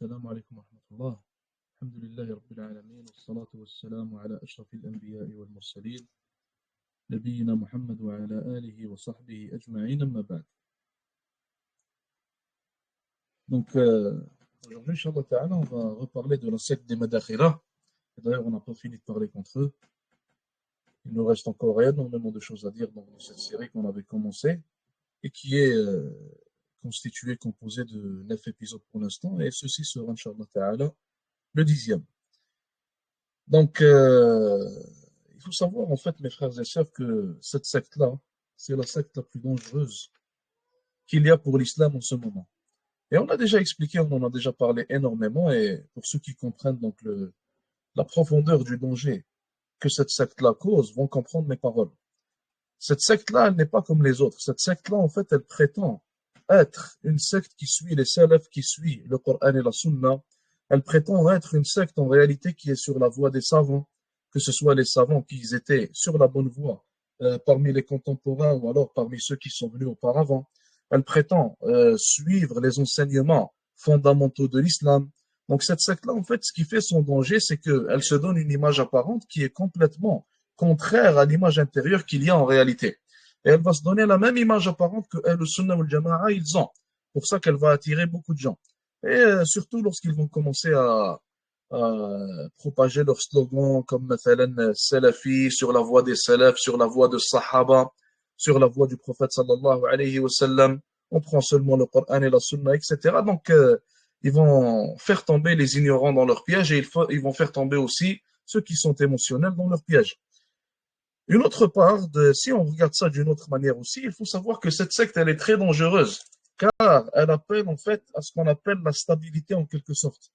السلام عليكم ورحمة الله. الحمد لله رب العالمين والصلاة والسلام على أشرف الأنبياء والمرسلين نبينا محمد وعلى آله وصحبه أجمعين أما بعد. Donc aujourd'hui, Inch'Allah Ta'ala, on va reparler de la secte des Madakhila. D'ailleurs, on n'a pas fini de parler contre eux. Il nous reste encore énormément de choses à dire dans cette série qu'on avait commencée et qui est composée de 9 épisodes pour l'instant, et ceci sera, Inch'Allah Ta'ala, le 10e. Donc, il faut savoir, en fait, mes frères et sœurs, que cette secte-là, c'est la secte la plus dangereuse qu'il y a pour l'islam en ce moment. Et on a déjà expliqué, on en a déjà parlé énormément, et pour ceux qui comprennent donc la profondeur du danger que cette secte-là cause, vont comprendre mes paroles. Cette secte-là, elle n'est pas comme les autres. Cette secte-là, en fait, elle prétend être une secte qui suit les salafs, qui suit le Coran et la Sunna. Elle prétend être une secte en réalité qui est sur la voie des savants, que ce soit les savants qui étaient sur la bonne voie parmi les contemporains ou alors parmi ceux qui sont venus auparavant. Elle prétend suivre les enseignements fondamentaux de l'islam. Donc cette secte-là, en fait, ce qui fait son danger, c'est qu'elle se donne une image apparente qui est complètement contraire à l'image intérieure qu'il y a en réalité. Et elle va se donner la même image apparente que Ahl-Sunnah wal Jama'a ils ont. Pour ça qu'elle va attirer beaucoup de gens. Et surtout lorsqu'ils vont commencer à propager leurs slogans comme Mathalan Salafi, sur la voie des Salaf, sur la voie de Sahaba, sur la voie du prophète sallallahu alayhi wa sallam, on prend seulement le Coran et la Sunna, etc. Donc, ils vont faire tomber les ignorants dans leur piège et ils vont faire tomber aussi ceux qui sont émotionnels dans leur piège. Une autre part, si on regarde ça d'une autre manière aussi, il faut savoir que cette secte, elle est très dangereuse, car elle appelle en fait à ce qu'on appelle la stabilité en quelque sorte.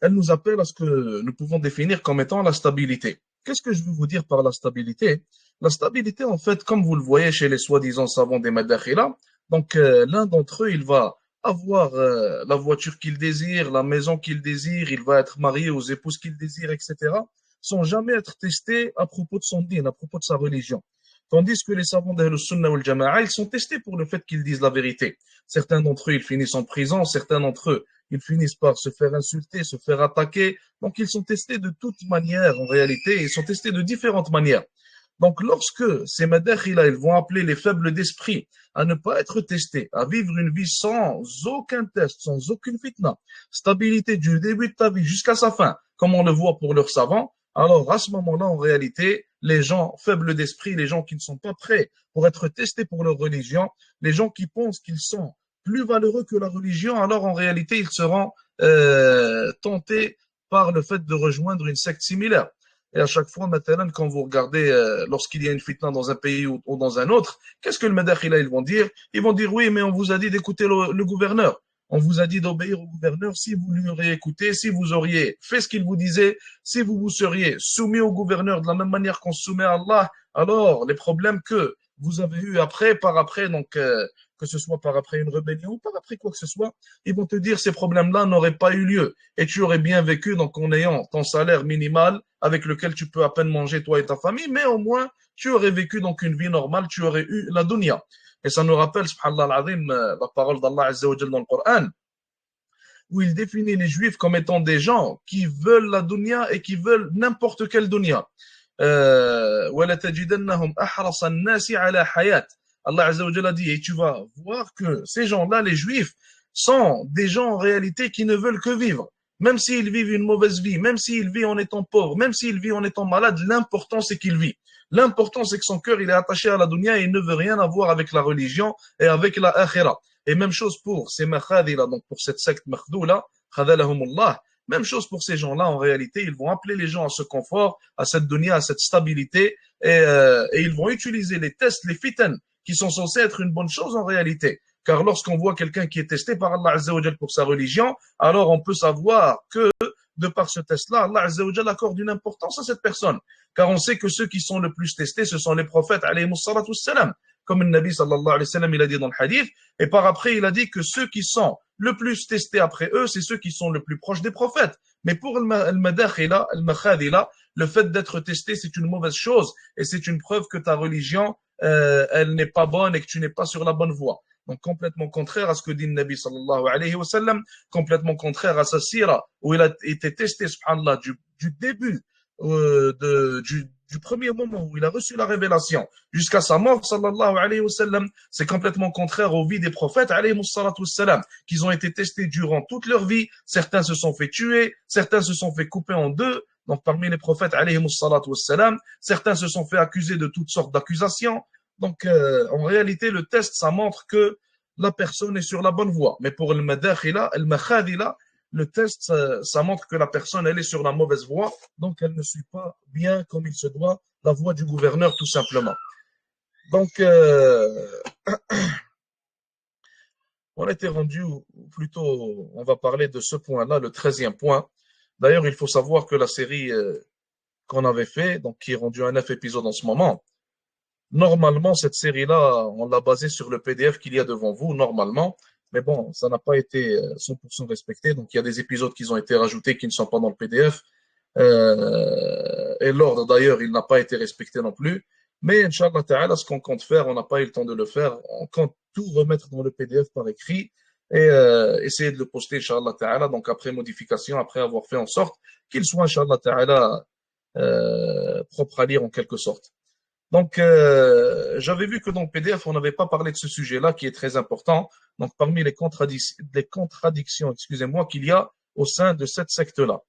Elle nous appelle à ce que nous pouvons définir comme étant la stabilité. Qu'est-ce que je veux vous dire par la stabilité? La stabilité, en fait, comme vous le voyez chez les soi-disant savants des Madakhila, donc l'un d'entre eux, il va avoir la voiture qu'il désire, la maison qu'il désire, il va être marié aux épouses qu'il désire, etc., sans jamais être testé à propos de son din, à propos de sa religion. Tandis que les savants d'Ahl-Sunnah wal Jama'a, ils sont testés pour le fait qu'ils disent la vérité. Certains d'entre eux, ils finissent en prison, certains d'entre eux, ils finissent par se faire insulter, se faire attaquer. Donc, ils sont testés de toutes manières, en réalité, ils sont testés de différentes manières. Donc, lorsque ces madakhila, ils vont appeler les faibles d'esprit à ne pas être testés, à vivre une vie sans aucun test, sans aucune fitna, stabilité du début de ta vie jusqu'à sa fin, comme on le voit pour leurs savants, alors à ce moment-là, en réalité, les gens faibles d'esprit, les gens qui ne sont pas prêts pour être testés pour leur religion, les gens qui pensent qu'ils sont plus valeureux que la religion, alors en réalité, ils seront tentés par le fait de rejoindre une secte similaire. Et à chaque fois, maintenant, quand vous regardez, lorsqu'il y a une fitna dans un pays ou dans un autre, qu'est-ce que le madakhila, ils vont dire? Ils vont dire, oui, mais on vous a dit d'écouter le gouverneur. On vous a dit d'obéir au gouverneur. Si vous lui auriez écouté, si vous auriez fait ce qu'il vous disait, si vous vous seriez soumis au gouverneur de la même manière qu'on se soumet à Allah, alors les problèmes que vous avez eu après, par après, donc que ce soit par après une rébellion ou par après quoi que ce soit, ils vont te dire ces problèmes-là n'auraient pas eu lieu et tu aurais bien vécu donc en ayant ton salaire minimal avec lequel tu peux à peine manger toi et ta famille, mais au moins tu aurais vécu donc une vie normale, tu aurais eu la dunya. Et ça nous rappelle, subhanallah al-azim, la parole d'Allah Azza wa Jalla dans le Coran, où il définit les juifs comme étant des gens qui veulent la dunya et qui veulent n'importe quelle dunya. وَلَتَجِدَنَّهُمْ أَحْرَصَ النَّاسِ عَلَى حَيَاةٍ. Allah Azza wa Jalla dit, et tu vas voir que ces gens-là, les juifs, sont des gens en réalité qui ne veulent que vivre. Même s'ils vivent une mauvaise vie, même s'ils vivent en étant pauvres, même s'ils vivent en étant malades, l'important c'est qu'ils vivent. L'important c'est que son cœur il est attaché à la dunya et il ne veut rien avoir avec la religion et avec la akhira. Et même chose pour ces makhadila, donc pour cette secte makhdoula, khadalahumullah. Même chose pour ces gens-là, en réalité, ils vont appeler les gens à ce confort, à cette dunya, à cette stabilité, et ils vont utiliser les tests, les fitans, qui sont censés être une bonne chose en réalité. Car lorsqu'on voit quelqu'un qui est testé par Allah Azza wa Jal pour sa religion, alors on peut savoir que de par ce test-là, Allah Azza wa Jal accorde une importance à cette personne. Car on sait que ceux qui sont le plus testés, ce sont les prophètes, alayhimus salatu wassalam. Comme le Nabi sallallahu alayhi wa sallam, il a dit dans le hadith, et par après, il a dit que ceux qui sont le plus testés après eux, c'est ceux qui sont le plus proches des prophètes. Mais pour le madakhila, le makhadila, le fait d'être testé, c'est une mauvaise chose et c'est une preuve que ta religion, elle n'est pas bonne et que tu n'es pas sur la bonne voie. Donc complètement contraire à ce que dit le Nabi sallallahu alayhi wa sallam, complètement contraire à sa sira, où il a été testé, subhanallah, du début, du premier moment où il a reçu la révélation jusqu'à sa mort, sallallahu alayhi wa sallam. C'est complètement contraire aux vies des prophètes, alayhi salatu wassalam, qu'ils ont été testés durant toute leur vie. Certains se sont fait tuer, certains se sont fait couper en deux. Donc parmi les prophètes, alayhi salatu wassalam, certains se sont fait accuser de toutes sortes d'accusations. Donc en réalité, le test, ça montre que la personne est sur la bonne voie. Mais pour le madakhila, le makhadila, le test, ça montre que la personne, elle est sur la mauvaise voie, donc elle ne suit pas bien comme il se doit la voie du gouverneur, tout simplement. Donc, on était rendu, ou plutôt, on va parler de ce point-là, le 13e point. D'ailleurs, il faut savoir que la série qu'on avait fait, donc qui est rendue à 9 épisodes en ce moment, normalement, cette série-là, on l'a basée sur le PDF qu'il y a devant vous, normalement. Mais bon, ça n'a pas été 100% respecté. Donc, il y a des épisodes qui ont été rajoutés qui ne sont pas dans le PDF. Et l'ordre, d'ailleurs, il n'a pas été respecté non plus. Mais, Inch'Allah Ta'ala, ce qu'on compte faire, on n'a pas eu le temps de le faire. On compte tout remettre dans le PDF par écrit et essayer de le poster, Inch'Allah Ta'ala. Donc, après modification, après avoir fait en sorte qu'il soit, Inch'Allah Ta'ala, propre à lire en quelque sorte. Donc, j'avais vu que dans le PDF, on n'avait pas parlé de ce sujet-là qui est très important. Donc, parmi les contradictions, excusez-moi, qu'il y a au sein de cette secte-là.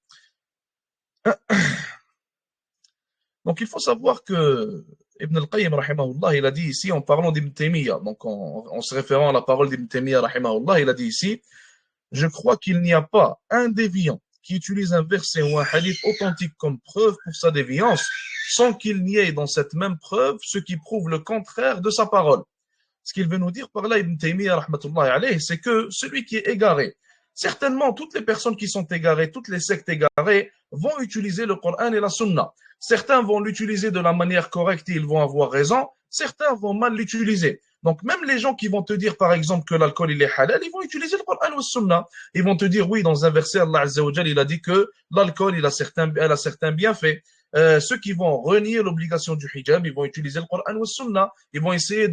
Donc, il faut savoir que Ibn al-Qayyim, rahimahullah, il a dit ici, en parlant d'Ibn Taymiyyah, donc en se référant à la parole d'Ibn Taymiyyah, rahimahullah, il a dit ici, je crois qu'il n'y a pas un déviant qui utilise un verset ou un hadith authentique comme preuve pour sa déviance, sans qu'il n'y ait dans cette même preuve ce qui prouve le contraire de sa parole. Ce qu'il veut nous dire par là, Ibn Taymiyyah, rahmatullahi alayhi, c'est que celui qui est égaré, certainement toutes les personnes qui sont égarées, toutes les sectes égarées, vont utiliser le Coran et la Sunna. Certains vont l'utiliser de la manière correcte et ils vont avoir raison, certains vont mal l'utiliser. Donc même les gens qui vont te dire par exemple que l'alcool il est halal, ils vont utiliser le Coran ou la Sunna. Ils vont te dire oui, dans un verset Allah Azza wa Jal, il a dit que l'alcool elle a certains bienfaits. Ceux qui vont renier l'obligation du hijab, ils vont utiliser le Coran ou la Sunna. Ils vont essayer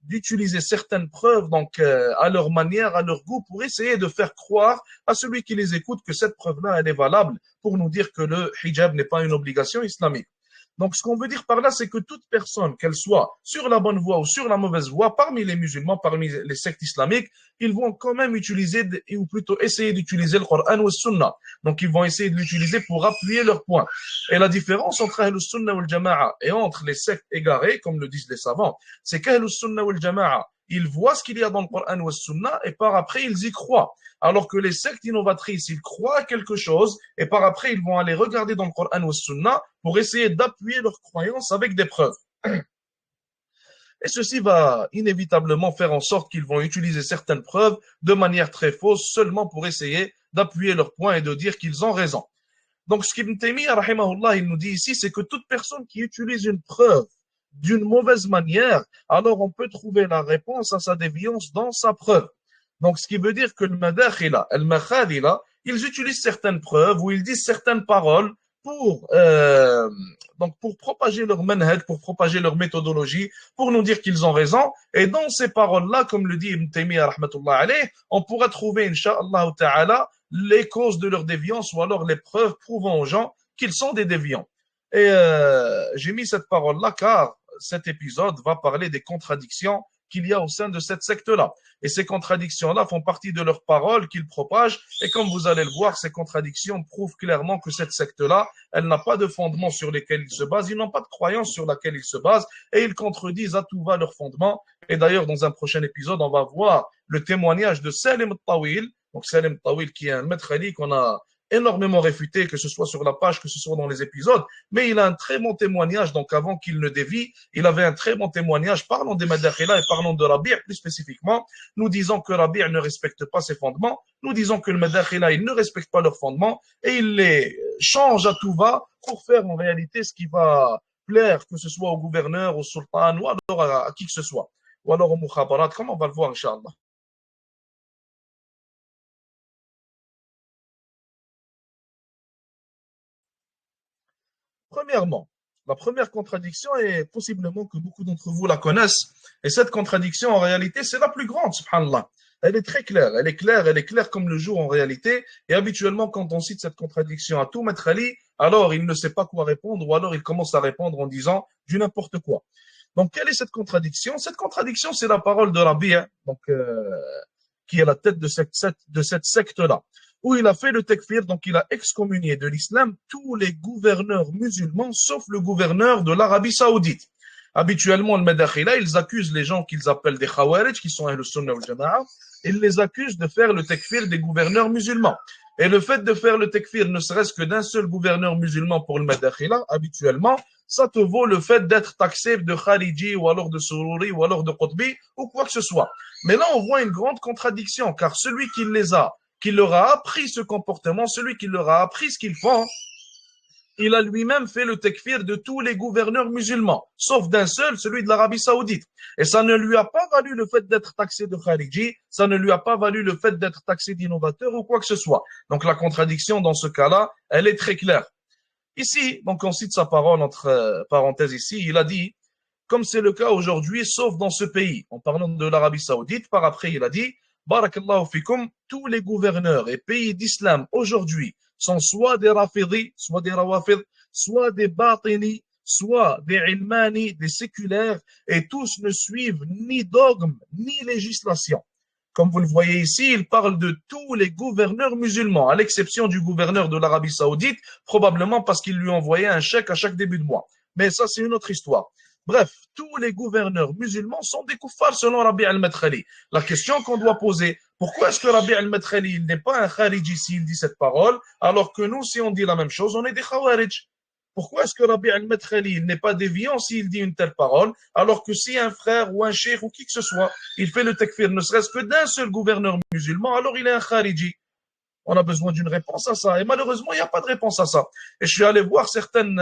d'utiliser certaines preuves donc à leur manière, à leur goût, pour essayer de faire croire à celui qui les écoute que cette preuve-là, elle est valable pour nous dire que le hijab n'est pas une obligation islamique. Donc, ce qu'on veut dire par là, c'est que toute personne, qu'elle soit sur la bonne voie ou sur la mauvaise voie, parmi les musulmans, parmi les sectes islamiques, ils vont quand même utiliser, ou plutôt essayer d'utiliser le Coran ou le Sunna. Donc, ils vont essayer de l'utiliser pour appuyer leur point. Et la différence entre Ahl Sunna ou le Jama'a et entre les sectes égarées, comme le disent les savants, c'est qu'Ahl Sunna ou le Jama'a, ils voient ce qu'il y a dans le Coran ou le Sunna et par après, ils y croient. Alors que les sectes innovatrices, ils croient à quelque chose et par après, ils vont aller regarder dans le Coran ou le Sunna pour essayer d'appuyer leur croyance avec des preuves. Et ceci va inévitablement faire en sorte qu'ils vont utiliser certaines preuves de manière très fausse seulement pour essayer d'appuyer leur point et de dire qu'ils ont raison. Donc, ce qu'Ibn Taymiyyah, rahimahullah, il nous dit ici, c'est que toute personne qui utilise une preuve d'une mauvaise manière, alors on peut trouver la réponse à sa déviance dans sa preuve. Donc, ce qui veut dire que le madakhila, le makhadila, ils utilisent certaines preuves ou ils disent certaines paroles pour, donc pour propager leur manhaj, pour propager leur méthodologie, pour nous dire qu'ils ont raison. Et dans ces paroles-là, comme le dit Ibn Taymiyyah, rahmatullah alayh, on pourra trouver, incha'Allah ta'ala, les causes de leur déviance ou alors les preuves prouvant aux gens qu'ils sont des déviants. Et j'ai mis cette parole-là car cet épisode va parler des contradictions qu'il y a au sein de cette secte-là. Et ces contradictions-là font partie de leurs paroles qu'ils propagent. Et comme vous allez le voir, ces contradictions prouvent clairement que cette secte-là, elle n'a pas de fondement sur lesquels ils se basent. Ils n'ont pas de croyance sur laquelle ils se basent. Et ils contredisent à tout va leurs fondements. Et d'ailleurs, dans un prochain épisode, on va voir le témoignage de Salim Tawil. Donc Salim Tawil qui est un maître ali qu'on a énormément réfuté, que ce soit sur la page, que ce soit dans les épisodes, mais il a un très bon témoignage, donc avant qu'il ne dévie, il avait un très bon témoignage, parlant des Madakhila et parlant de Rabi' plus spécifiquement, nous disons que Rabi' ne respecte pas ses fondements, nous disons que le Madakhila, il ne respecte pas leurs fondements, et il les change à tout va pour faire en réalité ce qui va plaire, que ce soit au gouverneur, au sultan, ou alors à qui que ce soit, ou alors au mukhabarat, comme on va le voir, Inch'Allah. Premièrement, La première contradiction est possiblement que beaucoup d'entre vous la connaissent. Et cette contradiction, en réalité, c'est la plus grande, subhanallah. Elle est très claire, elle est claire, elle est claire comme le jour en réalité. Et habituellement, quand on cite cette contradiction à tout Maître Ali, alors il ne sait pas quoi répondre ou alors il commence à répondre en disant du n'importe quoi. Donc, quelle est cette contradiction? Cette contradiction, c'est la parole de Rabi', donc, qui est la tête de cette secte-là, où il a fait le tekfir, donc il a excommunié de l'islam tous les gouverneurs musulmans, sauf le gouverneur de l'Arabie Saoudite. Habituellement, le Madakhila, ils accusent les gens qu'ils appellent des Khawarij, qui sont Ahl Sunnah wal Jama'a, ils les accusent de faire le tekfir des gouverneurs musulmans. Et le fait de faire le tekfir, ne serait-ce que d'un seul gouverneur musulman pour le Madakhila, habituellement, ça te vaut le fait d'être taxé de Khariji ou alors de Sururi ou alors de Qutbi ou quoi que ce soit. Mais là, on voit une grande contradiction, car celui qui leur a appris ce comportement, celui qui leur a appris ce qu'ils font, il a lui-même fait le tekfir de tous les gouverneurs musulmans, sauf d'un seul, celui de l'Arabie Saoudite. Et ça ne lui a pas valu le fait d'être taxé de Khariji, ça ne lui a pas valu le fait d'être taxé d'innovateur ou quoi que ce soit. Donc la contradiction dans ce cas-là, elle est très claire. Ici, donc on cite sa parole entre parenthèses ici, il a dit, comme c'est le cas aujourd'hui, sauf dans ce pays, en parlant de l'Arabie Saoudite, par après il a dit, Barakallahu fikum, tous les gouverneurs et pays d'islam aujourd'hui sont soit des rafidis, soit des rawafid, soit des batini, soit des ilmani, des séculaires, et tous ne suivent ni dogme, ni législation. Comme vous le voyez ici, il parle de tous les gouverneurs musulmans, à l'exception du gouverneur de l'Arabie Saoudite, probablement parce qu'il lui envoyait un chèque à chaque début de mois. Mais ça, c'est une autre histoire. Bref, tous les gouverneurs musulmans sont des kuffars selon Rabi' al-Madkhali. La question qu'on doit poser, pourquoi est-ce que Rabi' al-Madkhali n'est pas un khariji s'il dit cette parole, alors que nous, si on dit la même chose, on est des khawarij? Pourquoi est-ce que Rabi' al-Madkhali n'est pas déviant s'il dit une telle parole, alors que si un frère ou un cheikh ou qui que ce soit, il fait le takfir, ne serait-ce que d'un seul gouverneur musulman, alors il est un khariji? On a besoin d'une réponse à ça. Et malheureusement, il n'y a pas de réponse à ça. Et je suis allé voir certaines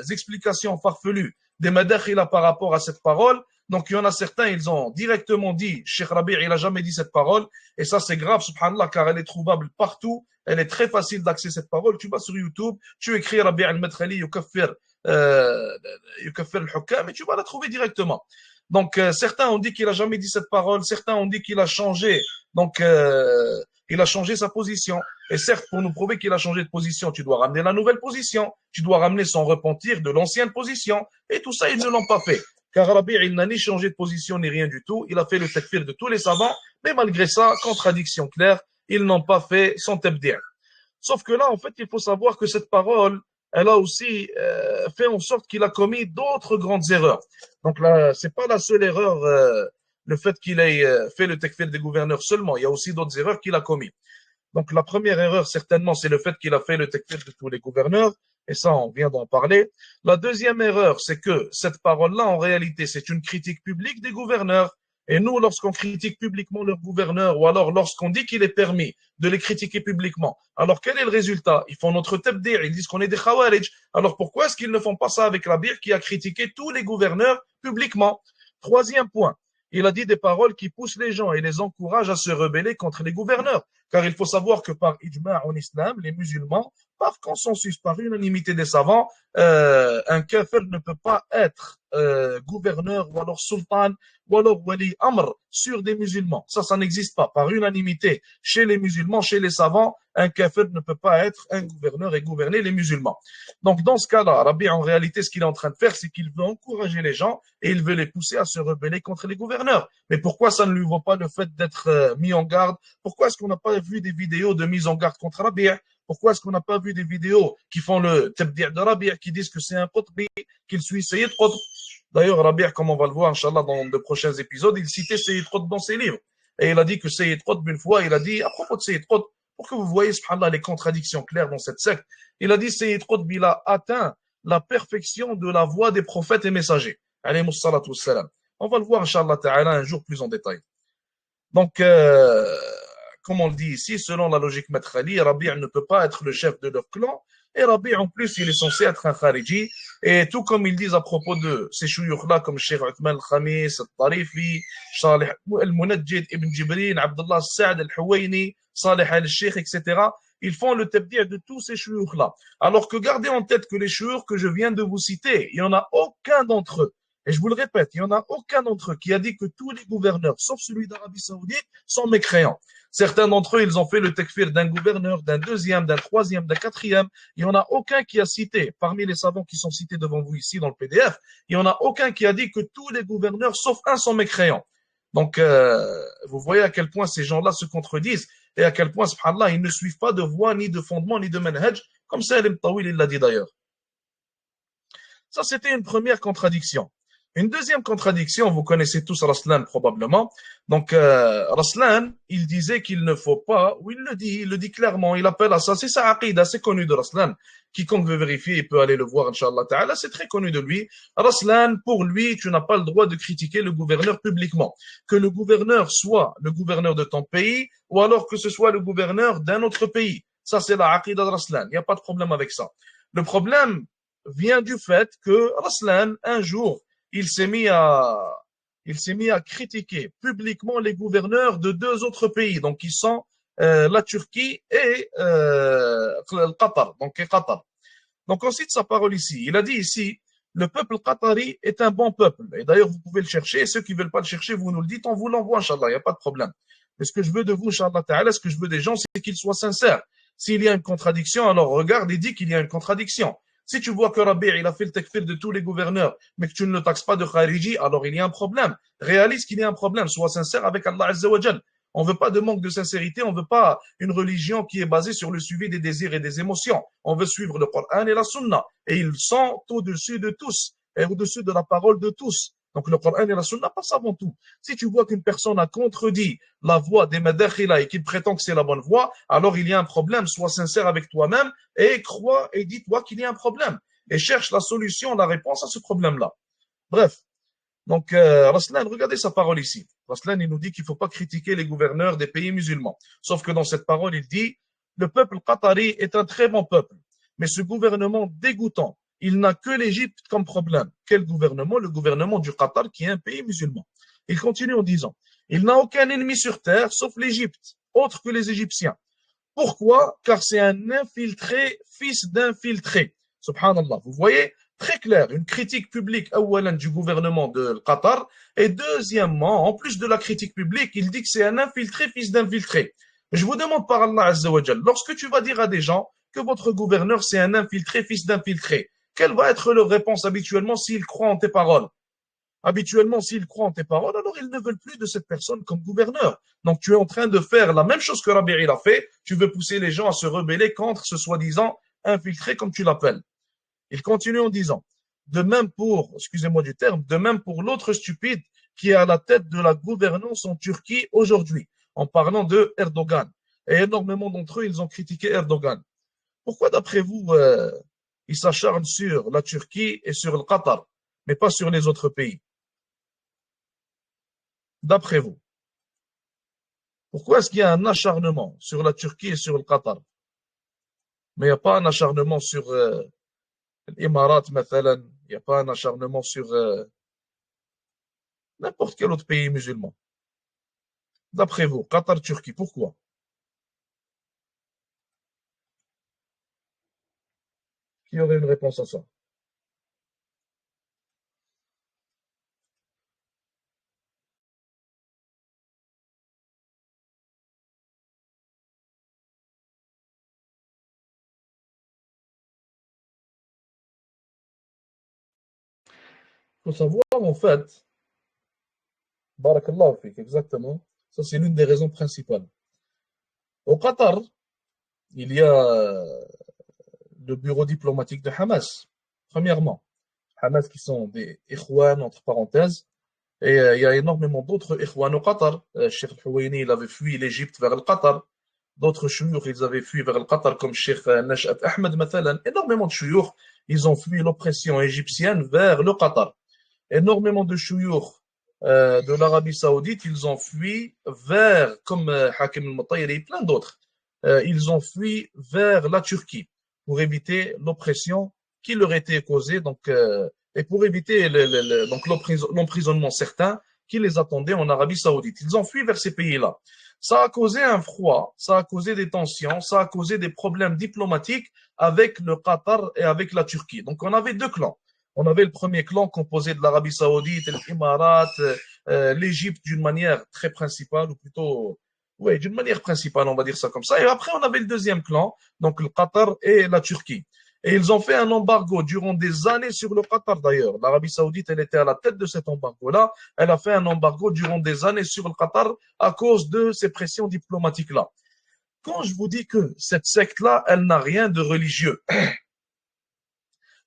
explications farfelues des Madakhila par rapport à cette parole. Donc, il y en a certains, ils ont directement dit, Cheikh Rabi', il n'a jamais dit cette parole. Et ça, c'est grave, subhanallah, car elle est trouvable partout. Elle est très facile d'accéder à cette parole. Tu vas sur YouTube, tu écris Rabi' al-Madkhali, yukaffir al-hukam, et tu vas la trouver directement. Donc, certains ont dit qu'il n'a jamais dit cette parole. Certains ont dit qu'il a changé. Donc, il a changé sa position. Et certes, pour nous prouver qu'il a changé de position, tu dois ramener la nouvelle position. Tu dois ramener son repentir de l'ancienne position. Et tout ça, ils ne l'ont pas fait. Car Rabi', il n'a ni changé de position ni rien du tout. Il a fait le takfir de tous les savants. Mais malgré ça, contradiction claire, ils n'ont pas fait son tabdi'. Sauf que là, en fait, il faut savoir que cette parole, elle a aussi fait en sorte qu'il a commis d'autres grandes erreurs. Donc là, c'est pas la seule erreur, le fait qu'il ait fait le takfir des gouverneurs seulement. Il y a aussi d'autres erreurs qu'il a commis. Donc la première erreur, certainement, c'est le fait qu'il a fait le takfir de tous les gouverneurs. Et ça, on vient d'en parler. La deuxième erreur, c'est que cette parole-là, en réalité, c'est une critique publique des gouverneurs. Et nous, lorsqu'on critique publiquement leur gouverneur, ou alors lorsqu'on dit qu'il est permis de les critiquer publiquement, alors quel est le résultat? Ils font notre tabdir, ils disent qu'on est des khawarij. Alors pourquoi est-ce qu'ils ne font pas ça avec Rabi' qui a critiqué tous les gouverneurs publiquement? Troisième point, il a dit des paroles qui poussent les gens et les encouragent à se rebeller contre les gouverneurs. Car il faut savoir que par ijma' en islam, les musulmans, par consensus, par unanimité des savants, un kafir ne peut pas être gouverneur ou alors sultan ou alors wali amr sur des musulmans. Ça n'existe pas. Par unanimité, chez les musulmans, chez les savants, un kafir ne peut pas être un gouverneur et gouverner les musulmans. Donc, dans ce cas-là, Rabi, en réalité, ce qu'il est en train de faire, c'est qu'il veut encourager les gens et il veut les pousser à se rebeller contre les gouverneurs. Mais pourquoi ça ne lui vaut pas le fait d'être mis en garde? Pourquoi est-ce qu'on n'a pas vu des vidéos de mise en garde contre Rabi'? Pourquoi est-ce qu'on n'a pas vu des vidéos qui font le tabdi' de Rabi', qui disent que c'est un Qutbi, qu'il suit Sayyid Qutb? D'ailleurs, Rabi', comme on va le voir, Inch'Allah, dans de prochains épisodes, il citait Sayyid Qutb dans ses livres. Et il a dit que Sayyid Qutb, une fois, il a dit, à propos de Sayyid Qutb, pour que vous voyez, subhanallah, les contradictions claires dans cette secte, il a dit, Sayyid Qutb, il a atteint la perfection de la voix des prophètes et messagers. Alayhi salatu wassalam. On va le voir, Inch'Allah ta'ala, un jour plus en détail. Donc, comme on le dit ici, selon la logique Maître Ali, Rabi' ne peut pas être le chef de leur clan. Et Rabi' en plus, il est censé être un khariji. Et tout comme ils disent à propos de ces chouyoukh-là, comme Cheikh Uthman al-Khamis, al-Tarifi, Salih al-Munajjid ibn Jibril, Abdullah al-Sa'd al-Huwayni, Salih al-Sheikh, etc. ils font le tabdi' de tous ces chouyours-là. Alors que gardez en tête que les chouyours que je viens de vous citer, il n'y en a aucun d'entre eux. Et je vous le répète, il n'y en a aucun d'entre eux qui a dit que tous les gouverneurs, sauf celui d'Arabie Saoudite, sont mécréants. Certains d'entre eux, ils ont fait le takfir d'un gouverneur, d'un deuxième, d'un troisième, d'un quatrième. Il n'y en a aucun qui a cité, parmi les savants qui sont cités devant vous ici dans le PDF, il n'y en a aucun qui a dit que tous les gouverneurs, sauf un, sont mécréants. Donc, vous voyez à quel point ces gens-là se contredisent et à quel point, subhanallah, ils ne suivent pas de voie, ni de fondement, ni de manhaj, comme Salim Tawil, il l'a dit d'ailleurs. Ça, c'était une première contradiction. Une deuxième contradiction, vous connaissez tous Raslan probablement. Donc, Raslan, il disait qu'il ne faut pas, ou il le dit clairement, il appelle à ça, c'est sa aqida, c'est connu de Raslan. Quiconque veut vérifier, il peut aller le voir, Inch'Allah Ta'ala, c'est très connu de lui. Raslan, pour lui, tu n'as pas le droit de critiquer le gouverneur publiquement. Que le gouverneur soit le gouverneur de ton pays, ou alors que ce soit le gouverneur d'un autre pays. Ça, c'est la aqida de Raslan. Il n'y a pas de problème avec ça. Le problème vient du fait que Raslan, un jour, il s'est mis à critiquer publiquement les gouverneurs de deux autres pays, donc qui sont la Turquie et le Qatar, donc Qatar. Donc on cite sa parole ici. Il a dit ici, le peuple qatari est un bon peuple. Et d'ailleurs, vous pouvez le chercher. Et ceux qui ne veulent pas le chercher, vous nous le dites, on vous l'envoie, Inch'Allah, il n'y a pas de problème. Mais ce que je veux de vous, Inch'Allah Ta'ala, ce que je veux des gens, c'est qu'ils soient sincères. S'il y a une contradiction, alors regarde et dis qu'il y a une contradiction. Si tu vois que Rabi' il a fait le takfir de tous les gouverneurs, mais que tu ne le taxes pas de Khariji, alors il y a un problème. Réalise qu'il y a un problème. Sois sincère avec Allah Azza wa Jal. On ne veut pas de manque de sincérité, on ne veut pas une religion qui est basée sur le suivi des désirs et des émotions. On veut suivre le Coran et la Sunna. Et ils sont au-dessus de tous, et au-dessus de la parole de tous. Donc le Coran et la Sunna passent avant tout. Si tu vois qu'une personne a contredit la voie des Madakhila et qu'il prétend que c'est la bonne voie, alors il y a un problème. Sois sincère avec toi-même et crois et dis-toi qu'il y a un problème. Et cherche la solution, la réponse à ce problème-là. Bref. Donc, Raslan, regardez sa parole ici. Raslan, il nous dit qu'il ne faut pas critiquer les gouverneurs des pays musulmans. Sauf que dans cette parole, il dit, le peuple qatari est un très bon peuple. Mais ce gouvernement dégoûtant, il n'a que l'Égypte comme problème. Quel gouvernement? Le gouvernement du Qatar, qui est un pays musulman. Il continue en disant, il n'a aucun ennemi sur terre, sauf l'Égypte, autre que les Égyptiens. Pourquoi? Car c'est un infiltré, fils d'infiltré. Subhanallah. Vous voyez? Très clair, une critique publique du gouvernement de Qatar, et deuxièmement, en plus de la critique publique, il dit que c'est un infiltré, fils d'infiltré. Je vous demande par Allah Azza wa Jal, lorsque tu vas dire à des gens que votre gouverneur c'est un infiltré, fils d'infiltré, quelle va être leur réponse habituellement s'ils croient en tes paroles? Habituellement, s'ils croient en tes paroles, alors ils ne veulent plus de cette personne comme gouverneur. Donc tu es en train de faire la même chose que Rabi' il a fait, tu veux pousser les gens à se rebeller contre ce soi-disant infiltré comme tu l'appelles. Il continue en disant, de même pour, excusez-moi du terme, de même pour l'autre stupide qui est à la tête de la gouvernance en Turquie aujourd'hui, en parlant de Erdogan. Et énormément d'entre eux, ils ont critiqué Erdogan. Pourquoi, d'après vous, ils s'acharnent sur la Turquie et sur le Qatar, mais pas sur les autres pays? D'après vous, pourquoi est-ce qu'il y a un acharnement sur la Turquie et sur le Qatar, mais il n'y a pas un acharnement sur l'Émirat, il n'y a pas un acharnement sur n'importe quel autre pays musulman? D'après vous, Qatar, Turquie, pourquoi? Qui aurait une réponse à ça? Il faut savoir, en fait, Barakallahu fik, exactement, ça c'est l'une des raisons principales. Au Qatar, il y a le bureau diplomatique de Hamas, premièrement. Hamas qui sont des Ikhwan, entre parenthèses, et il y a énormément d'autres Ikhwan au Qatar. Cheikh Al-Houaini, il avait fui l'Égypte vers le Qatar. D'autres chouyours, ils avaient fui vers le Qatar, comme Cheikh Nashat Ahmed, mathalan. Énormément de chouyours, ils ont fui l'oppression égyptienne vers le Qatar. Énormément de chouyours de l'Arabie Saoudite, ils ont fui vers, comme Hakim al-Mutayri et plein d'autres, ils ont fui vers la Turquie pour éviter l'oppression qui leur était causée, donc, et pour éviter donc l'emprisonnement certain qui les attendait en Arabie Saoudite. Ils ont fui vers ces pays-là. Ça a causé un froid, ça a causé des tensions, ça a causé des problèmes diplomatiques avec le Qatar et avec la Turquie. Donc on avait deux clans. On avait le premier clan composé de l'Arabie Saoudite, l'Émirat, l'Égypte d'une manière très principale, ou plutôt, ouais, d'une manière principale, on va dire ça comme ça. Et après, on avait le deuxième clan, donc le Qatar et la Turquie. Et ils ont fait un embargo durant des années sur le Qatar d'ailleurs. L'Arabie Saoudite, elle était à la tête de cet embargo-là. Elle a fait un embargo durant des années sur le Qatar à cause de ces pressions diplomatiques-là. Quand je vous dis que cette secte-là, elle n'a rien de religieux,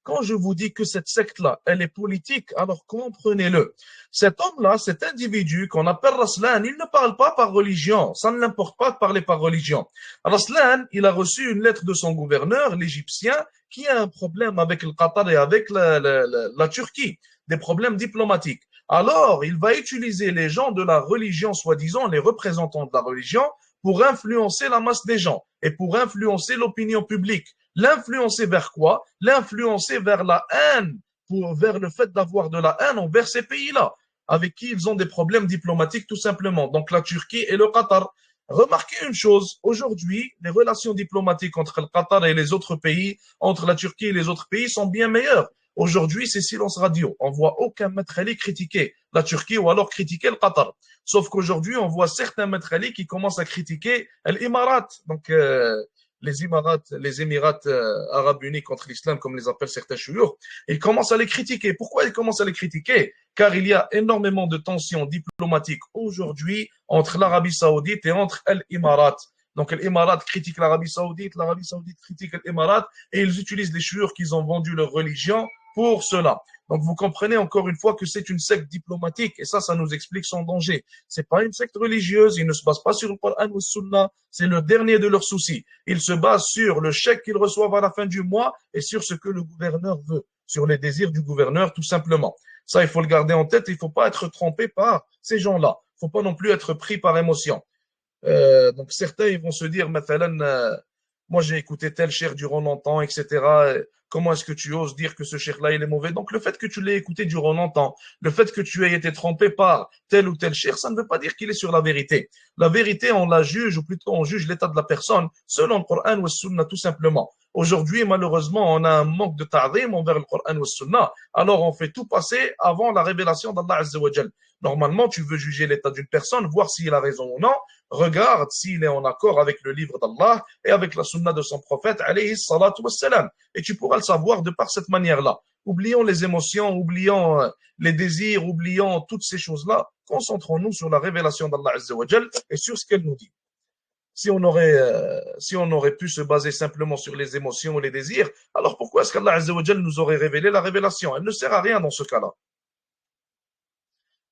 quand je vous dis que cette secte-là, elle est politique, alors comprenez-le. Cet homme-là, cet individu qu'on appelle Raslan, il ne parle pas par religion. Ça ne l'importe pas de parler par religion. Raslan, il a reçu une lettre de son gouverneur, l'Égyptien, qui a un problème avec le Qatar et avec la Turquie, des problèmes diplomatiques. Alors, il va utiliser les gens de la religion, soi-disant les représentants de la religion, pour influencer la masse des gens et pour influencer l'opinion publique. L'influencer vers quoi? L'influencer vers la haine, vers le fait d'avoir de la haine envers ces pays-là, avec qui ils ont des problèmes diplomatiques tout simplement. Donc la Turquie et le Qatar. Remarquez une chose, aujourd'hui, les relations diplomatiques entre le Qatar et les autres pays, entre la Turquie et les autres pays sont bien meilleures. Aujourd'hui, c'est silence radio. On voit aucun maître Ali critiquer la Turquie ou alors critiquer le Qatar. Sauf qu'aujourd'hui, on voit certains maîtres Ali qui commencent à critiquer l'Émirat. Donc, les Émirats arabes unis contre l'islam, comme les appellent certains chouyours, ils commencent à les critiquer. Pourquoi ils commencent à les critiquer? Car il y a énormément de tensions diplomatiques aujourd'hui entre l'Arabie saoudite et entre l'Émirat. Donc l'Émirat critique l'Arabie saoudite critique l'Émirat, et ils utilisent les chouyours qu'ils ont vendu leur religion pour cela. Donc vous comprenez encore une fois que c'est une secte diplomatique, et ça nous explique son danger. C'est pas une secte religieuse, ils ne se basent pas sur le Coran ou le Sunna, c'est le dernier de leurs soucis. Ils se basent sur le chèque qu'ils reçoivent à la fin du mois et sur ce que le gouverneur veut, sur les désirs du gouverneur tout simplement. Ça, il faut le garder en tête, il ne faut pas être trompé par ces gens-là. Il ne faut pas non plus être pris par émotion. Donc certains ils vont se dire, moi j'ai écouté tel cheikh durant longtemps, etc. Comment est-ce que tu oses dire que ce cheikh-là il est mauvais? Donc le fait que tu l'aies écouté durant longtemps, le fait que tu aies été trompé par tel ou tel cheikh, ça ne veut pas dire qu'il est sur la vérité. La vérité, on la juge, ou plutôt on juge l'état de la personne selon le Coran ou le Sunna tout simplement. Aujourd'hui, malheureusement, on a un manque de ta'zim envers le Coran ou le Sunna. Alors on fait tout passer avant la révélation d'Allah Azza wa Jal. Normalement, tu veux juger l'état d'une personne, voir s'il a raison ou non. Regarde s'il est en accord avec le livre d'Allah et avec la sunna de son prophète, alayhi salatu wassalam. Et tu pourras le savoir de par cette manière-là. Oublions les émotions, oublions les désirs, oublions toutes ces choses-là. Concentrons-nous sur la révélation d'Allah Azza wa Jal et sur ce qu'elle nous dit. Si on aurait pu se baser simplement sur les émotions ou les désirs, alors pourquoi est-ce qu'Allah Azza wa Jal nous aurait révélé la révélation? Elle ne sert à rien dans ce cas-là.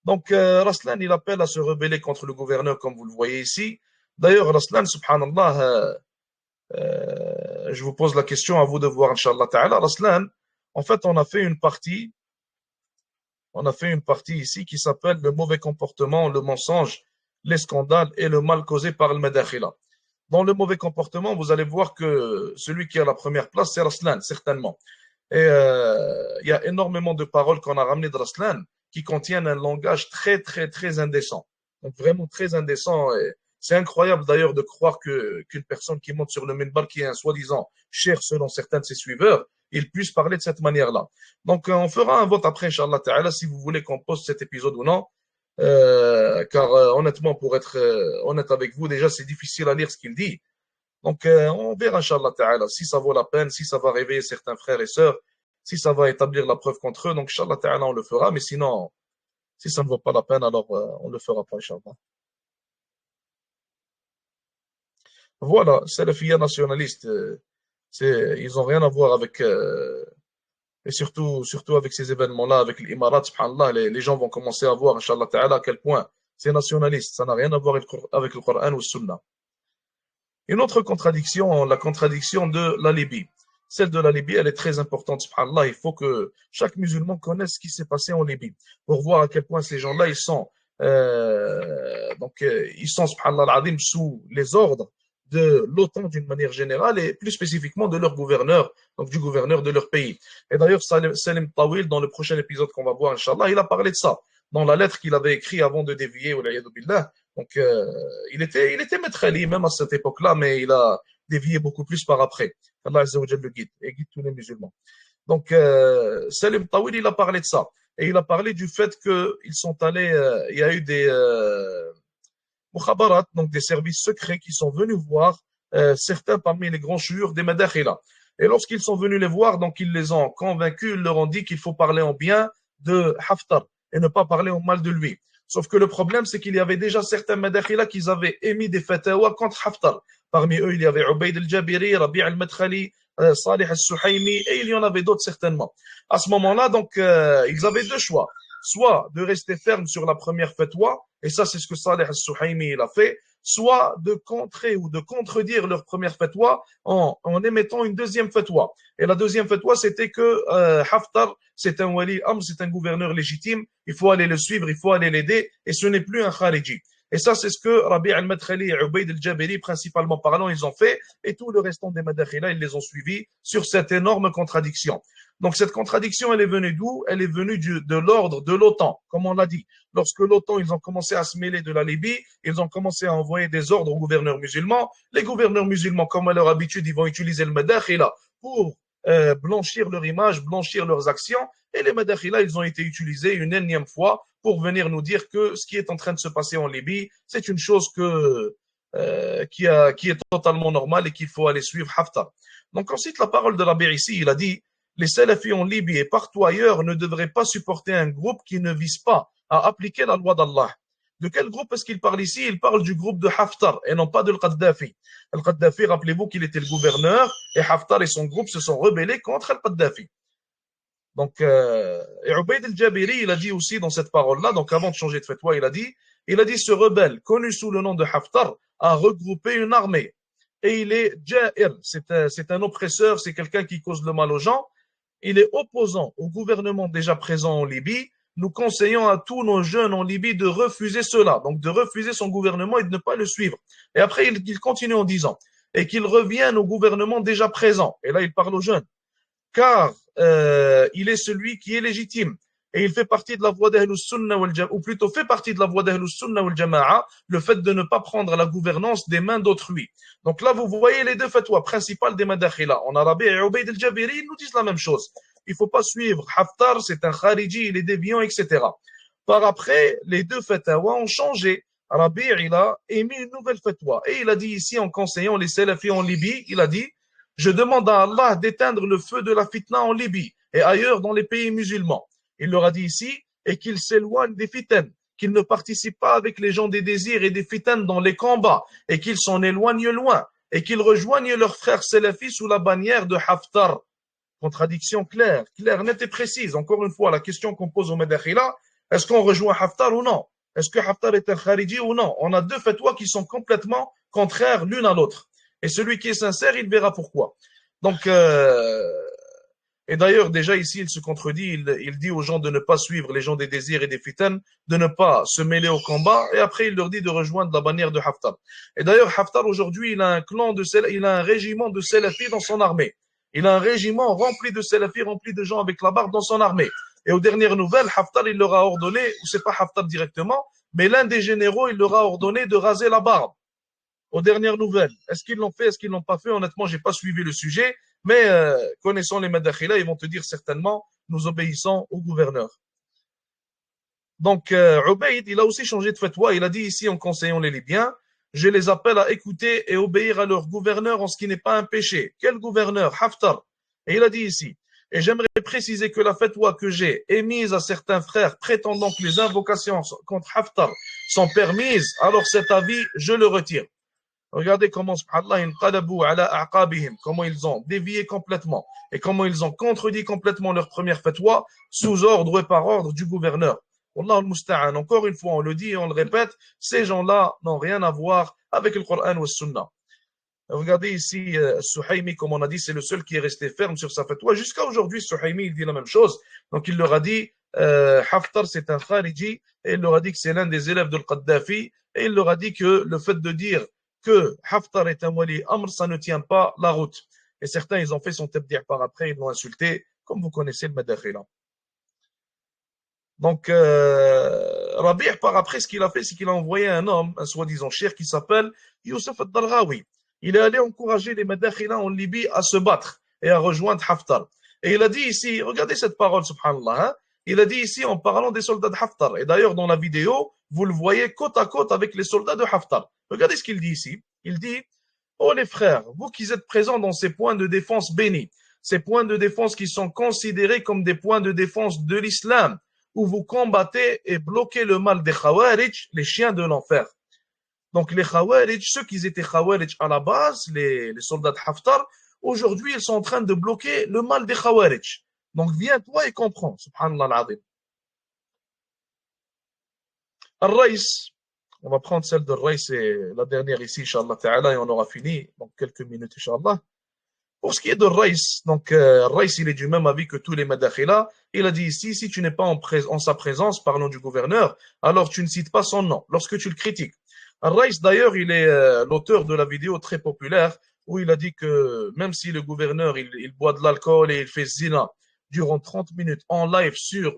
Donc, Raslan, il appelle à se rebeller contre le gouverneur, comme vous le voyez ici. D'ailleurs, Raslan, subhanallah, je vous pose la question à vous de voir, Inch'Allah Ta'ala. Raslan, en fait, on a fait une partie ici qui s'appelle le mauvais comportement, le mensonge, les scandales et le mal causé par le Madakhila. Dans le mauvais comportement, vous allez voir que celui qui a la première place, c'est Raslan, certainement. Et il y a énormément de paroles qu'on a ramenées de Raslan qui contiennent un langage très, très, très indécent. Donc vraiment très indécent. C'est incroyable d'ailleurs de croire qu'une personne qui monte sur le minbar, qui est un soi-disant cher selon certains de ses suiveurs, il puisse parler de cette manière-là. Donc on fera un vote après, Inch'Allah Ta'ala, si vous voulez qu'on poste cet épisode ou non. Car honnêtement, pour être honnête avec vous, déjà c'est difficile à lire ce qu'il dit. Donc on verra, Inch'Allah Ta'ala, si ça vaut la peine, si ça va réveiller certains frères et sœurs, si ça va établir la preuve contre eux. Donc Inch'Allah Ta'ala, on le fera, mais sinon, si ça ne vaut pas la peine, alors on le fera pas, Inch'Allah. Voilà, c'est le filles nationaliste. Ils ont rien à voir avec, et surtout avec ces événements-là, avec l'Imarat, subhanallah, les gens vont commencer à voir, Inch'Allah Ta'ala, à quel point c'est nationaliste. Ça n'a rien à voir avec le Coran ou le Sunna. Une autre contradiction, la contradiction de la Libye. Celle de la Libye, elle est très importante, subhanallah. Il faut que chaque musulman connaisse ce qui s'est passé en Libye pour voir à quel point ces gens-là, ils sont, subhanallah al-azim, sous les ordres de l'OTAN d'une manière générale et plus spécifiquement de leur gouverneur, donc du gouverneur de leur pays. Et d'ailleurs, Salim Tawil, dans le prochain épisode qu'on va voir, Inch'Allah, il a parlé de ça. Dans la lettre qu'il avait écrite avant de dévier, billah, Donc, il était maître Ali, même à cette époque-là, mais il a dévié beaucoup plus par après. Allah Azza wa Jalla le guide et guide tous les musulmans. Donc, Salim Tawil, il a parlé de ça. Et il a parlé du fait qu'ils sont allés, il y a eu des mukhabarat, donc des services secrets qui sont venus voir certains parmi les grands chouurs des Madakhila. Et lorsqu'ils sont venus les voir, donc ils les ont convaincus, ils leur ont dit qu'il faut parler en bien de Haftar et ne pas parler en mal de lui. Sauf que le problème, c'est qu'il y avait déjà certains Madakhila qui avaient émis des fatawa contre Haftar. Parmi eux, il y avait Ubayd al-Jabiri, Rabi' al-Madkhali, Salih al-Suhaymi, et il y en avait d'autres certainement. À ce moment-là, donc, ils avaient deux choix. Soit de rester ferme sur la première fatwa, et ça c'est ce que Salih al-Suhaymi il a fait, soit de contrer ou de contredire leur première fatwa en émettant une deuxième fatwa. Et la deuxième fatwa, c'était que Haftar, c'est un wali amr, c'est un gouverneur légitime, il faut aller le suivre, il faut aller l'aider, et ce n'est plus un khariji. Et ça, c'est ce que Rabi' al-Madkhali et Ubayd al-Jabiri, principalement parlant, ils ont fait, et tout le restant des Madakhila, ils les ont suivis sur cette énorme contradiction. Donc cette contradiction, elle est venue d'où? Elle est venue de l'ordre de l'OTAN, comme on l'a dit. Lorsque l'OTAN, ils ont commencé à se mêler de la Libye, ils ont commencé à envoyer des ordres aux gouverneurs musulmans. Les gouverneurs musulmans, comme à leur habitude, ils vont utiliser le Madakhila pour blanchir leur image, blanchir leurs actions. Et les Madakhila, ils ont été utilisés une énième fois pour venir nous dire que ce qui est en train de se passer en Libye, c'est une chose qui est totalement normale et qu'il faut aller suivre Haftar. Donc ensuite, la parole de Rabi' ici, il a dit les salafis en Libye et partout ailleurs ne devraient pas supporter un groupe qui ne vise pas à appliquer la loi d'Allah. De quel groupe est-ce qu'il parle ici? Il parle du groupe de Haftar et non pas de Al-Qaddafi. Al-Qaddafi, rappelez-vous qu'il était le gouverneur et Haftar et son groupe se sont rebellés contre Al-Qaddafi. Donc, et Ubayd al-Jabiri, il a dit aussi dans cette parole-là, donc avant de changer de fatwa, il a dit ce rebelle, connu sous le nom de Haftar, a regroupé une armée. Et il est ja'ir, c'est un oppresseur, c'est quelqu'un qui cause le mal aux gens. Il est opposant au gouvernement déjà présent en Libye. Nous conseillons à tous nos jeunes en Libye de refuser cela, donc de refuser son gouvernement et de ne pas le suivre. Et après, il continue en disant, et qu'il revienne au gouvernement déjà présent. Et là, il parle aux jeunes. Car il est celui qui est légitime. Et il fait partie de la voie d'Ahlus Sunnah wal Jama'a, ou plutôt fait partie de la voie d'Ahlus Sunnah wal Jama'a, le fait de ne pas prendre la gouvernance des mains d'autrui. Donc là, vous voyez les deux fatwas principales des Madakhila. En arabe, et Ubayd al-Jabiri, ils nous disent la même chose. Il ne faut pas suivre Haftar, c'est un khariji, il est déviant, etc. Par après, les deux fatwas ont changé. Rabi' il a émis une nouvelle fatwa. Et il a dit ici, en conseillant les salafis en Libye, il a dit je demande à Allah d'éteindre le feu de la fitna en Libye et ailleurs dans les pays musulmans. Il leur a dit ici, et qu'ils s'éloignent des fitanes, qu'ils ne participent pas avec les gens des désirs et des fitanes dans les combats, et qu'ils s'en éloignent loin, et qu'ils rejoignent leurs frères salafis sous la bannière de Haftar. Contradiction claire, nette et précise. Encore une fois, la question qu'on pose au Madakhila, est-ce qu'on rejoint Haftar ou non? Est-ce que Haftar est un khariji ou non? On a deux fatwas qui sont complètement contraires l'une à l'autre. Et celui qui est sincère, il verra pourquoi. Donc, et d'ailleurs, déjà ici, il se contredit, il dit aux gens de ne pas suivre les gens des désirs et des fitanes, de ne pas se mêler au combat, et après il leur dit de rejoindre la bannière de Haftar. Et d'ailleurs, Haftar aujourd'hui, il a un il a un régiment de salafis dans son armée. Il a un régiment rempli de salafis, rempli de gens avec la barbe dans son armée. Et aux dernières nouvelles, Haftar, il leur a ordonné, ou c'est pas Haftar directement, mais l'un des généraux, il leur a ordonné de raser la barbe. Aux dernières nouvelles. Est-ce qu'ils l'ont fait, est-ce qu'ils l'ont pas fait? Honnêtement, j'ai pas suivi le sujet, mais connaissant les Madakhila, ils vont te dire certainement, nous obéissons au gouverneur. Donc, Ubayd, il a aussi changé de fatwa. Il a dit ici, en conseillant les Libyens, je les appelle à écouter et obéir à leur gouverneur en ce qui n'est pas un péché. Quel gouverneur? Haftar. Et il a dit ici, et j'aimerais préciser que la fatwa que j'ai émise à certains frères prétendant que les invocations contre Haftar sont permises, alors cet avis, je le retire. Regardez comment, subhanallah, comment ils ont dévié complètement et comment ils ont contredit complètement leur première fatwa sous ordre et par ordre du gouverneur. Wallah al-musta'an. Encore une fois, on le dit et on le répète, ces gens-là n'ont rien à voir avec le Coran ou le Sunnah. Regardez ici, Suhaimi, comme on a dit, c'est le seul qui est resté ferme sur sa fatwa. Jusqu'à aujourd'hui, Suhaimi, il dit la même chose. Donc, il leur a dit, Haftar, c'est un khariji, et il leur a dit que c'est l'un des élèves de Qaddafi, et il leur a dit que le fait de dire que Haftar est un wali amr, ça ne tient pas la route. Et certains, ils ont fait son tabdi' par après, ils l'ont insulté, comme vous connaissez le Madakhila. Donc, Rabi', par après, ce qu'il a fait, c'est qu'il a envoyé un homme, un soi-disant cheikh, qui s'appelle Youssef al-Darghawi. Il est allé encourager les Madakhila en Libye à se battre et à rejoindre Haftar. Et il a dit ici, regardez cette parole, subhanallah, hein, il a dit ici en parlant des soldats de Haftar. Et d'ailleurs, dans la vidéo, vous le voyez côte à côte avec les soldats de Haftar. Regardez ce qu'il dit ici. Il dit, oh les frères, vous qui êtes présents dans ces points de défense bénis, ces points de défense qui sont considérés comme des points de défense de l'islam, où vous combattez et bloquez le mal des Khawarij, les chiens de l'enfer. Donc les Khawarij, ceux qui étaient Khawarij à la base, les soldats de Haftar, aujourd'hui ils sont en train de bloquer le mal des Khawarij. Donc viens toi et comprends, subhanallah al-azim. Al-Raïs, on va prendre celle de Raïs et la dernière ici, Inch'Allah Ta'ala, et on aura fini dans quelques minutes, Inch'Allah. Pour ce qui est de Raïs, donc Raïs, il est du même avis que tous les Madakhila. Il a dit ici, si tu n'es pas en sa présence, parlant du gouverneur, alors tu ne cites pas son nom, lorsque tu le critiques. Raïs, d'ailleurs, il est l'auteur de la vidéo très populaire, où il a dit que même si le gouverneur, il boit de l'alcool et il fait zina durant 30 minutes en live sur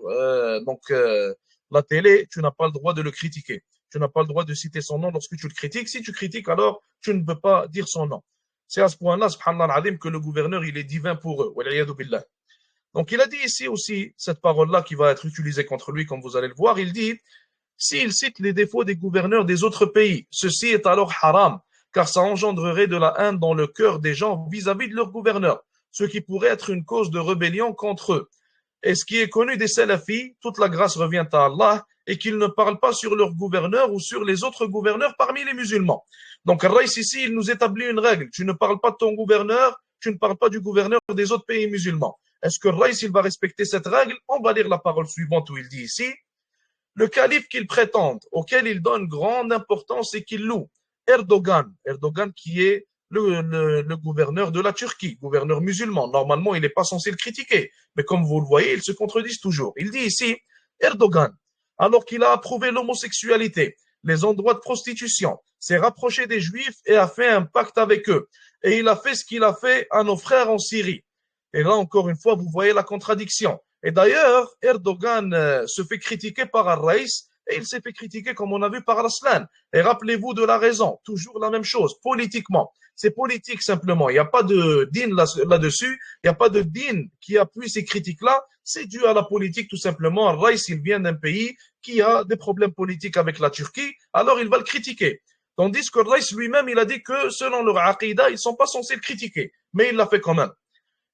la télé, tu n'as pas le droit de le critiquer. Tu n'as pas le droit de citer son nom lorsque tu le critiques. Si tu critiques, alors tu ne peux pas dire son nom. C'est à ce point-là, subhanallah al-azim, que le gouverneur, il est divin pour eux. Donc, il a dit ici aussi, cette parole-là qui va être utilisée contre lui, comme vous allez le voir, il dit, s'il cite les défauts des gouverneurs des autres pays, ceci est alors haram, car ça engendrerait de la haine dans le cœur des gens vis-à-vis de leurs gouverneurs, ce qui pourrait être une cause de rébellion contre eux. Et ce qui est connu des salafis, toute la grâce revient à Allah, et qu'ils ne parlent pas sur leurs gouverneurs ou sur les autres gouverneurs parmi les musulmans. Donc, Raïs ici, il nous établit une règle. Tu ne parles pas de ton gouverneur, tu ne parles pas du gouverneur des autres pays musulmans. Est-ce que Raïs, il va respecter cette règle? On va lire la parole suivante où il dit ici, le calife qu'il prétende, auquel il donne grande importance et qu'il loue, Erdogan qui est le gouverneur de la Turquie, gouverneur musulman. Normalement, il n'est pas censé le critiquer. Mais comme vous le voyez, ils se contredisent toujours. Il dit ici, Erdogan, alors qu'il a approuvé l'homosexualité, les endroits de prostitution, s'est rapproché des Juifs et a fait un pacte avec eux. Et il a fait ce qu'il a fait à nos frères en Syrie. Et là, encore une fois, vous voyez la contradiction. Et d'ailleurs, Erdogan se fait critiquer par Al-Raïs et il s'est fait critiquer, comme on a vu, par Aslan. Et rappelez-vous de la raison, toujours la même chose, politiquement. C'est politique simplement. Il n'y a pas de din là-dessus. Il n'y a pas de din qui appuie ces critiques-là. C'est dû à la politique, tout simplement. Al-Raïs, il vient d'un pays qui a des problèmes politiques avec la Turquie, alors il va le critiquer. Tandis que Al-Raïs lui-même, il a dit que selon leur aqidah, ils ne sont pas censés le critiquer. Mais il l'a fait quand même.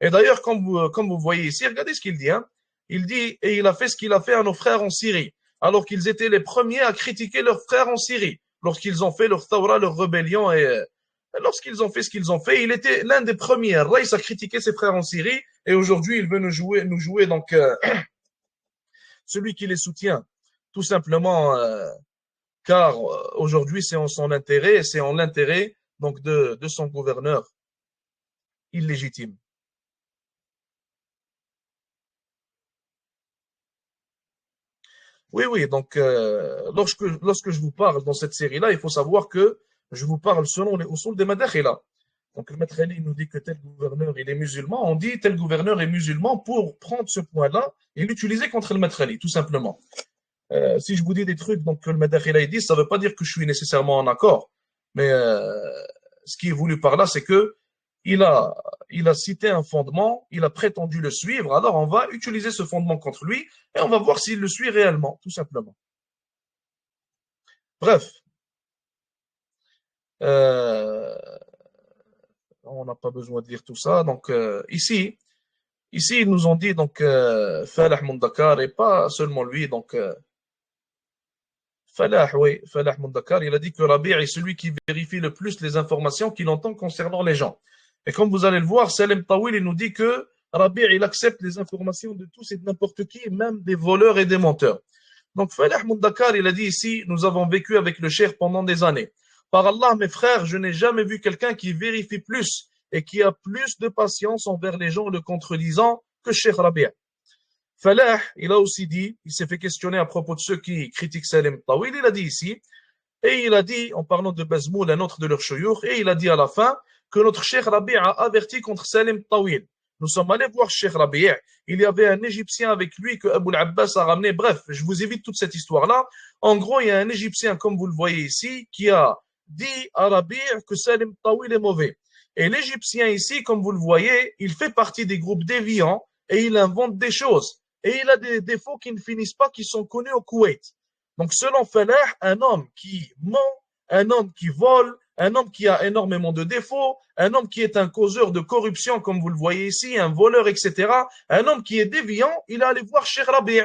Et d'ailleurs, comme vous voyez ici, regardez ce qu'il dit. Hein. Il dit, et il a fait ce qu'il a fait à nos frères en Syrie, alors qu'ils étaient les premiers à critiquer leurs frères en Syrie, lorsqu'ils ont fait leur thawra, leur rébellion, et lorsqu'ils ont fait ce qu'ils ont fait, il était l'un des premiers. Raïs a critiqué ses frères en Syrie, et aujourd'hui, il veut nous jouer donc celui qui les soutient, tout simplement, car aujourd'hui, c'est en son intérêt, c'est en l'intérêt donc de son gouverneur illégitime. Oui, oui, donc lorsque je vous parle dans cette série-là, il faut savoir que je vous parle selon les usul des Madakhila. Donc le maître Ali nous dit que tel gouverneur il est musulman, on dit tel gouverneur est musulman pour prendre ce point-là et l'utiliser contre le maître Ali, tout simplement. Si je vous dis des trucs donc, que le maître Ali dit, ça ne veut pas dire que je suis nécessairement en accord, mais ce qui est voulu par là, c'est que il a, il a cité un fondement, il a prétendu le suivre, alors on va utiliser ce fondement contre lui et on va voir s'il le suit réellement, tout simplement. Bref, euh, on n'a pas besoin de dire tout ça. Donc ici ils nous ont dit donc Falah Mundakar et pas seulement lui. Donc Falah, oui, Falah Mundakar, il a dit que Rabi' est celui qui vérifie le plus les informations qu'il entend concernant les gens. Et comme vous allez le voir, Salem Tawil il nous dit que Rabi' il accepte les informations de tous et de n'importe qui, même des voleurs et des menteurs. Donc Falah Mundakar, il a dit ici, nous avons vécu avec le Cheikh pendant des années. Par Allah, mes frères, je n'ai jamais vu quelqu'un qui vérifie plus et qui a plus de patience envers les gens le contredisant que Cheikh Rabi'. Falah, il a aussi dit, il s'est fait questionner à propos de ceux qui critiquent Salim Tawil, il a dit ici, et il a dit, en parlant de Bazmoul, un autre de leurs chouyours, et il a dit à la fin que notre Cheikh Rabi' a averti contre Salim Tawil. Nous sommes allés voir Cheikh Rabi'. Il y avait un Égyptien avec lui que Abu al-Abbas a ramené. Bref, je vous évite toute cette histoire-là. En gros, il y a un Égyptien, comme vous le voyez ici, qui a dit à Rabi' que Salim Tawil est mauvais. Et l'Égyptien ici, comme vous le voyez, il fait partie des groupes déviants et il invente des choses. Et il a des défauts qui ne finissent pas, qui sont connus au Koweït. Donc, selon Falah, un homme qui ment, un homme qui vole, un homme qui a énormément de défauts, un homme qui est un causeur de corruption, comme vous le voyez ici, un voleur, etc., un homme qui est déviant, il est allé voir Cheikh Rabi'.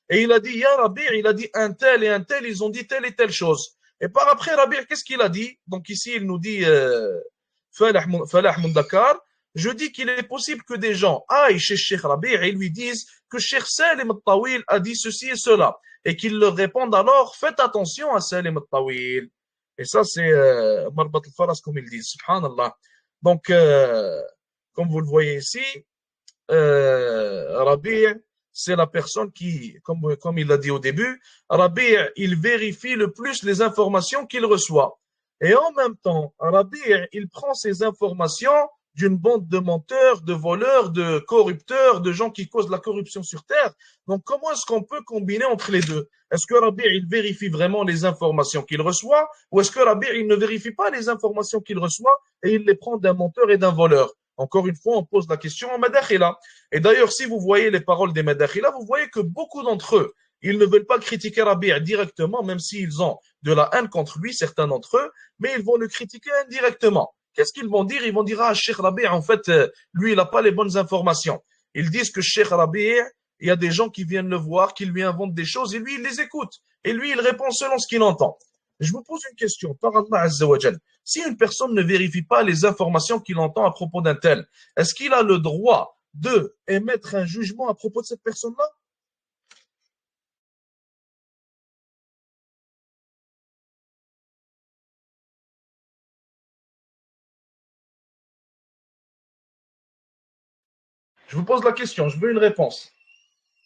Et il a dit, Ya Rabi', il a dit un tel et un tel, ils ont dit telle et telle chose. Et par après, Rabi', qu'est-ce qu'il a dit? Donc ici, il nous dit, Falah Mundakar, je dis qu'il est possible que des gens aillent chez Cheikh Rabi' et lui disent que Cheikh Salim al-Tawil a dit ceci et cela. Et qu'ils leur répondent alors, faites attention à Salim al-Tawil. Et ça, c'est Marbat al-Faras, comme ils disent. Subhanallah. Donc, comme vous le voyez ici, Rabi', c'est la personne qui, comme il l'a dit au début, Rabi', il vérifie le plus les informations qu'il reçoit. Et en même temps, Rabi', il prend ces informations d'une bande de menteurs, de voleurs, de corrupteurs, de gens qui causent la corruption sur Terre. Donc, comment est-ce qu'on peut combiner entre les deux? Est-ce que Rabi' il vérifie vraiment les informations qu'il reçoit, ou est-ce que Rabi' il ne vérifie pas les informations qu'il reçoit et il les prend d'un menteur et d'un voleur? Encore une fois, on pose la question en Madakhila. Et d'ailleurs, si vous voyez les paroles des Madakhila, vous voyez que beaucoup d'entre eux, ils ne veulent pas critiquer Rabi' directement, même s'ils ont de la haine contre lui, certains d'entre eux, mais ils vont le critiquer indirectement. Qu'est-ce qu'ils vont dire? Ils vont dire, ah, Cheikh Rabi', en fait, lui, il n'a pas les bonnes informations. Ils disent que Cheikh Rabi', il y a des gens qui viennent le voir, qui lui inventent des choses, et lui, il les écoute. Et lui, il répond selon ce qu'il entend. Je vous pose une question, par Allah Azza wa Jal. Si une personne ne vérifie pas les informations qu'il entend à propos d'un tel, est-ce qu'il a le droit de émettre un jugement à propos de cette personne-là? Je vous pose la question, je veux une réponse.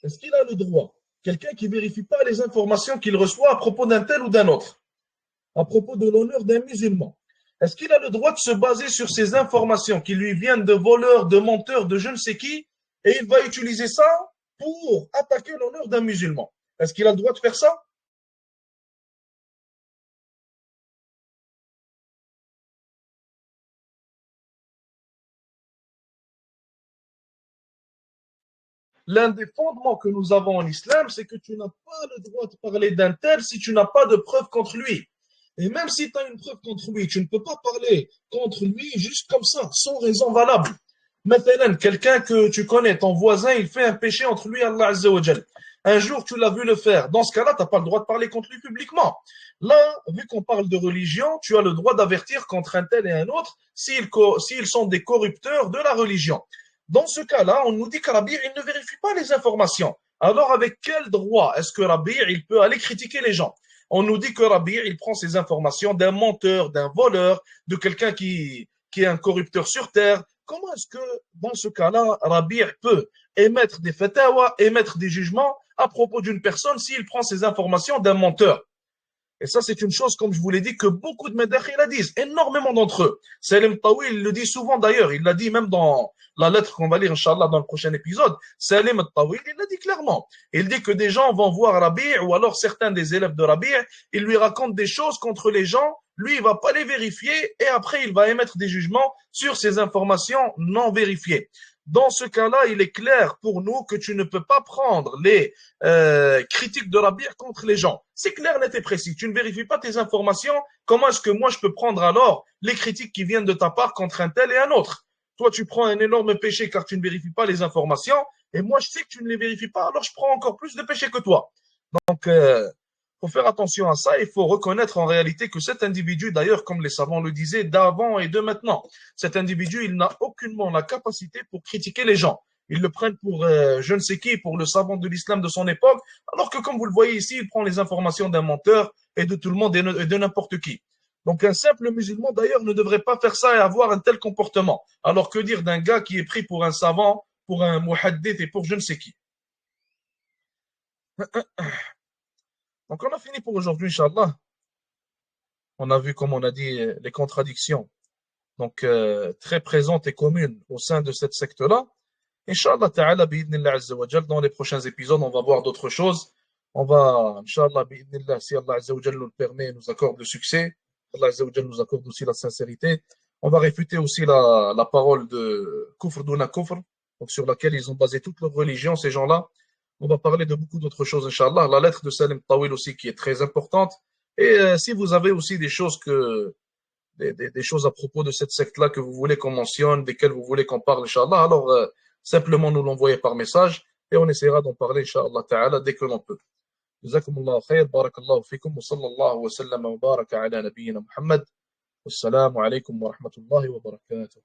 Est-ce qu'il a le droit, quelqu'un qui ne vérifie pas les informations qu'il reçoit à propos d'un tel ou d'un autre, à propos de l'honneur d'un musulman, est-ce qu'il a le droit de se baser sur ces informations qui lui viennent de voleurs, de menteurs, de je ne sais qui, et il va utiliser ça pour attaquer l'honneur d'un musulman? Est-ce qu'il a le droit de faire ça? L'un des fondements que nous avons en islam, c'est que tu n'as pas le droit de parler d'un tel si tu n'as pas de preuve contre lui. Et même si tu as une preuve contre lui, tu ne peux pas parler contre lui juste comme ça, sans raison valable. Maintenant, quelqu'un que tu connais, ton voisin, il fait un péché entre lui et Allah Azza wa Jal. Un jour, tu l'as vu le faire. Dans ce cas-là, tu n'as pas le droit de parler contre lui publiquement. Là, vu qu'on parle de religion, tu as le droit d'avertir contre un tel et un autre s'ils sont des corrupteurs de la religion. Dans ce cas-là, on nous dit que Rabi' il ne vérifie pas les informations. Alors, avec quel droit est-ce que Rabi' il peut aller critiquer les gens? On nous dit que Rabi' il prend ces informations d'un menteur, d'un voleur, de quelqu'un qui est un corrupteur sur terre. Comment est-ce que, dans ce cas-là, Rabi' peut émettre des fatawa, émettre des jugements à propos d'une personne s'il prend ces informations d'un menteur? Et ça, c'est une chose, comme je vous l'ai dit, que beaucoup de Madakhil la disent, énormément d'entre eux. Salim Tawi, il le dit souvent d'ailleurs, il l'a dit même dans la lettre qu'on va lire, Inch'Allah, dans le prochain épisode. Salim Tawi, il l'a dit clairement. Il dit que des gens vont voir Rabi', ou alors certains des élèves de Rabi', ils lui racontent des choses contre les gens, lui, il va pas les vérifier, et après, il va émettre des jugements sur ces informations non vérifiées. Dans ce cas-là, il est clair pour nous que tu ne peux pas prendre les critiques de Rabi' contre les gens. C'est clair, net et précis. Tu ne vérifies pas tes informations. Comment est-ce que moi je peux prendre alors les critiques qui viennent de ta part contre un tel et un autre? Toi, tu prends un énorme péché car tu ne vérifies pas les informations. Et moi, je sais que tu ne les vérifies pas, alors je prends encore plus de péché que toi. Donc, faut faire attention à ça. Il faut reconnaître en réalité que cet individu, d'ailleurs, comme les savants le disaient, d'avant et de maintenant, cet individu, il n'a aucunement la capacité pour critiquer les gens. Ils le prennent pour je ne sais qui, pour le savant de l'islam de son époque, alors que comme vous le voyez ici, il prend les informations d'un menteur et de tout le monde et de n'importe qui. Donc un simple musulman d'ailleurs ne devrait pas faire ça et avoir un tel comportement. Alors que dire d'un gars qui est pris pour un savant, pour un muhaddith et pour je ne sais qui. Donc on a fini pour aujourd'hui, Inch'Allah. On a vu, comme on a dit, les contradictions donc très présentes et communes au sein de cette secte-là. Inch'Allah ta'ala, bi'idnillah azza wa jal, dans les prochains épisodes, on va voir d'autres choses. On va, Inch'Allah, bi'idnillah, si Allah azza wa jal nous le permet, nous accorde le succès, Allah azza wa jal nous accorde aussi la sincérité. On va réfuter aussi la parole de Kufr Duna Kufr, donc sur laquelle ils ont basé toute leur religion, ces gens-là. On va parler de beaucoup d'autres choses, Inch'Allah. La lettre de Salim Tawil aussi, qui est très importante. Et si vous avez aussi des choses des choses à propos de cette secte-là que vous voulez qu'on mentionne, desquelles vous voulez qu'on parle, Inch'Allah, alors simplement nous l'envoyer par message et on essaiera d'en parler, Inch'Allah Ta'ala, dès que l'on peut. جزاكم الله خير بارك الله فيكم وصلى الله وسلم وبارك على نبينا محمد والسلام عليكم ورحمة الله وبركاته